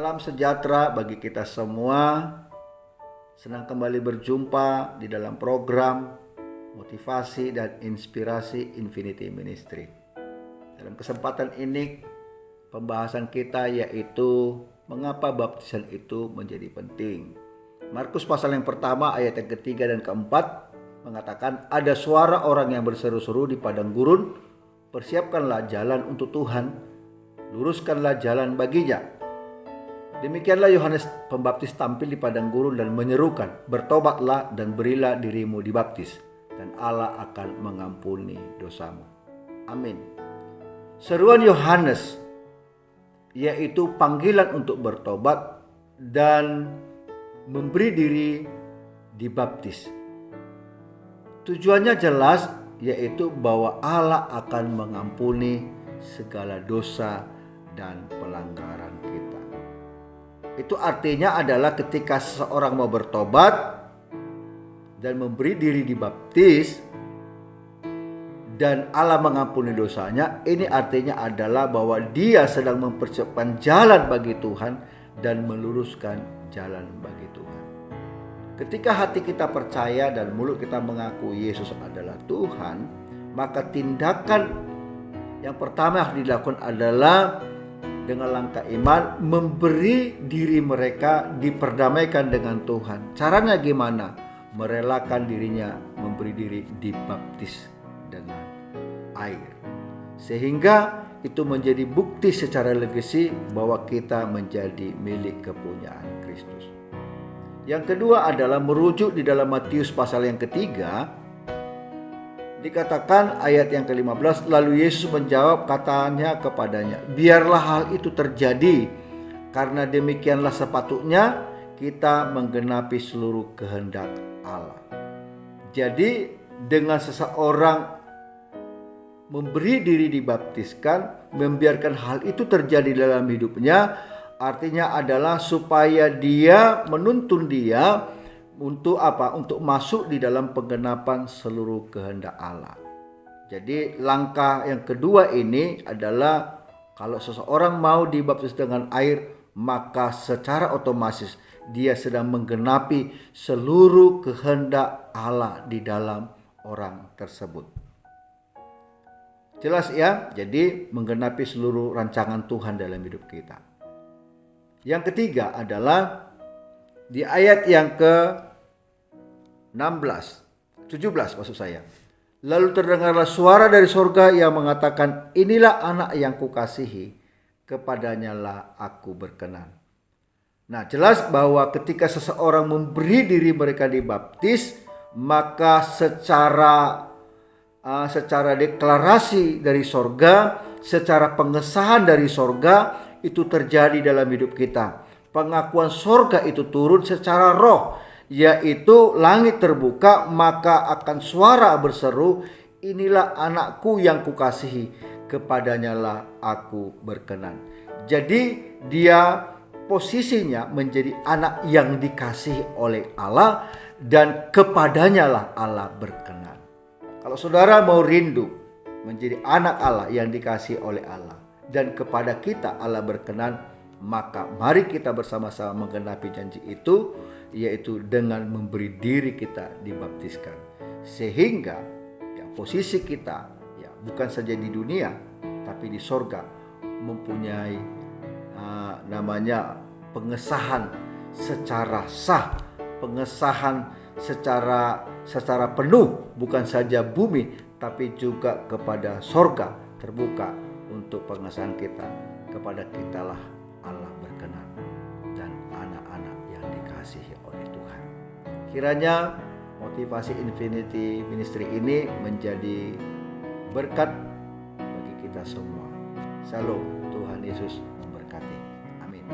Salam sejahtera bagi kita semua. Senang kembali berjumpa di dalam program motivasi dan inspirasi Infinity Ministry. Dalam kesempatan ini pembahasan kita yaitu mengapa baptisan itu menjadi penting. Markus pasal yang pertama ayat yang ketiga dan keempat mengatakan, ada suara orang yang berseru-seru di padang gurun, persiapkanlah jalan untuk Tuhan, luruskanlah jalan baginya. Demikianlah Yohanes Pembaptis tampil di padang gurun dan menyerukan, bertobatlah dan berilah dirimu dibaptis, dan Allah akan mengampuni dosamu. Amin. Seruan Yohanes yaitu panggilan untuk bertobat dan memberi diri dibaptis. Tujuannya jelas, yaitu bahwa Allah akan mengampuni segala dosa dan pelanggaran kita. Itu artinya adalah ketika seseorang mau bertobat dan memberi diri dibaptis dan Allah mengampuni dosanya, ini artinya adalah bahwa dia sedang mempersiapkan jalan bagi Tuhan dan meluruskan jalan bagi Tuhan. Ketika hati kita percaya dan mulut kita mengaku Yesus adalah Tuhan, maka tindakan yang pertama yang harus dilakukan adalah dengan langkah iman memberi diri mereka diperdamaikan dengan Tuhan. Caranya gimana? Merelakan dirinya memberi diri dibaptis dengan air. Sehingga itu menjadi bukti secara legasi bahwa kita menjadi milik kepunyaan Kristus. Yang kedua adalah merujuk di dalam Matius pasal yang ketiga. Dikatakan ayat yang ke-15, lalu Yesus menjawab katanya kepadanya, biarlah hal itu terjadi, karena demikianlah sepatutnya kita menggenapi seluruh kehendak Allah. Jadi dengan seseorang memberi diri dibaptiskan, membiarkan hal itu terjadi dalam hidupnya, artinya adalah supaya dia menuntun dia untuk apa? Untuk masuk di dalam penggenapan seluruh kehendak Allah. Jadi langkah yang kedua ini adalah kalau seseorang mau dibaptis dengan air, maka secara otomatis dia sedang menggenapi seluruh kehendak Allah di dalam orang tersebut. Jelas ya? Jadi menggenapi seluruh rancangan Tuhan dalam hidup kita. Yang ketiga adalah di ayat yang ke-17 maksud saya. Lalu terdengarlah suara dari sorga yang mengatakan, inilah anak yang kukasihi, kepadanya lah aku berkenan. Nah, jelas bahwa ketika seseorang memberi diri mereka dibaptis, maka secara deklarasi dari sorga, secara pengesahan dari sorga, itu terjadi dalam hidup kita. Pengakuan sorga itu turun secara roh, yaitu langit terbuka, maka akan suara berseru, inilah anakku yang kukasihi, kepadanya lah aku berkenan. Jadi dia posisinya menjadi anak yang dikasihi oleh Allah dan kepadanya lah Allah berkenan. Kalau saudara mau rindu menjadi anak Allah yang dikasihi oleh Allah dan kepada kita Allah berkenan, maka mari kita bersama-sama menggenapi janji itu, yaitu dengan memberi diri kita dibaptiskan. Sehingga ya, posisi kita ya, bukan saja di dunia, tapi di sorga mempunyai namanya pengesahan secara sah, pengesahan secara penuh, bukan saja bumi, tapi juga kepada sorga terbuka untuk pengesahan kita. Kepada kitalah Allah berkenan dan anak-anak yang dikasihi oleh Tuhan. Kiranya motivasi Infinity Ministry ini menjadi berkat bagi kita semua. Shalom, Tuhan Yesus memberkati. Amin.